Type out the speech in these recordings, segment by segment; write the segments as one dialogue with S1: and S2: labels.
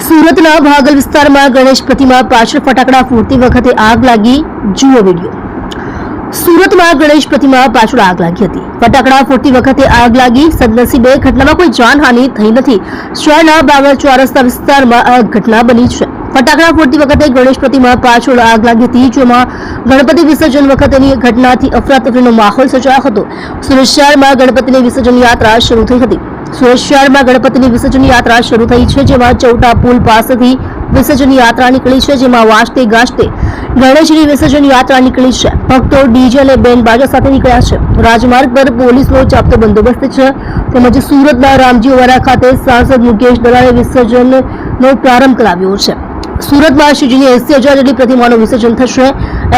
S1: સુરતના ભાગલ વિસ્તારમાં ગણેશ પ્રતિમા પાછળ ફટાકડા ફોડતી વખતે આગ લાગી. જુઓ વિડીયો. સુરતમાં ગણેશ પ્રતિમા પાછળ આગ લાગી હતી. ફટાકડા ફોડતી વખતે આગ લાગી. સદનસીબે ઘટનામાં કોઈ જાનહાનિ થઈ નથી. શહેરના બાવળ ચોરસના વિસ્તારમાં આ ઘટના બની છે. ફટાકડા ફોડતી વખતે ગણેશ પ્રતિમા પાછળ આગ લાગી હતી, જેમાં ગણપતિ વિસર્જન વખતેની ઘટનાથી અફરાતફરીનો માહોલ સર્જાયો હતો. સુરત શહેરમાં ગણપતિની વિસર્જન યાત્રા શરૂ થઈ હતી. સુરત શહેરમાં ગણપતિની વિસર્જન યાત્રા શરૂ થઈ છે, જેમાં ચૌટા પુલ પાસેથી વિસર્જન યાત્રા નીકળી છે, જેમાં વાજતે ગાજતે ગણેશની વિસર્જન યાત્રા નીકળી છે. ભક્તો ડીજે અને બેન્ડ બાજા સાથે નીકળ્યા છે. રાજમાર્ગ પર પોલીસનો ચાપતો બંદોબસ્ત છે. તેમજ સુરતના રામજીવાડા ખાતે સાંસદ મુકેશ દલાલે વિસર્જનનો પ્રારંભ કરાવ્યો છે. સુરતમાં શ્રીજીની 80,000 જેટલી પ્રતિમાનું વિસર્જન થશે.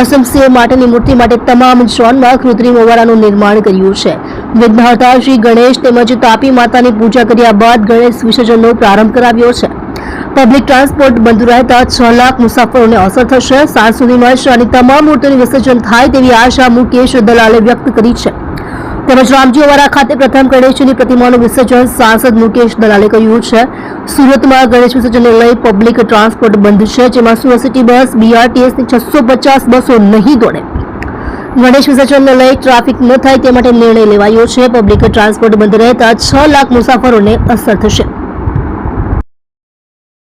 S1: એસએમસીએ માટેની મૂર્તિ માટે તમામ ઝોનમાં કૃત્રિમ ઓવારાનું નિર્માણ કર્યું છે. વિઘ્નહર્તા શ્રી ગણેશ તેમજ તાપી માતાની પૂજા કર્યા બાદ ગણેશ વિસર્જનનો પ્રારંભ કરાવ્યો છે. પબ્લિક ટ્રાન્સપોર્ટ બંધ રહેતા 6 લાખ મુસાફરોને અસર થશે. સાંજ સુધીમાં શહેરની તમામ મૂર્તિઓનું વિસર્જન થાય તેવી આશા મુકેશ દલાલે વ્યક્ત કરી છે. તેમજ રામજીવાડા ખાતે પ્રથમ ગણેશની પ્રતિમાનું વિસર્જન સાંસદ મુકેશ દલાલે કર્યું છે. સુરતમાં ગણેશ વિસર્જનને લઈ પબ્લિક ટ્રાન્સપોર્ટ બંધ છે, જેમાં સુરત સિટી બસ, બીઆરટીએસની 650 બસો નહીં દોડે. ગણેશ વિસર્જનને લઈ ટ્રાફિક ન થાય તે માટે નિર્ણય લેવાયો છે. પબ્લિક ટ્રાન્સપોર્ટ બંધ રહેતા 6 લાખ મુસાફરોને અસર થશે.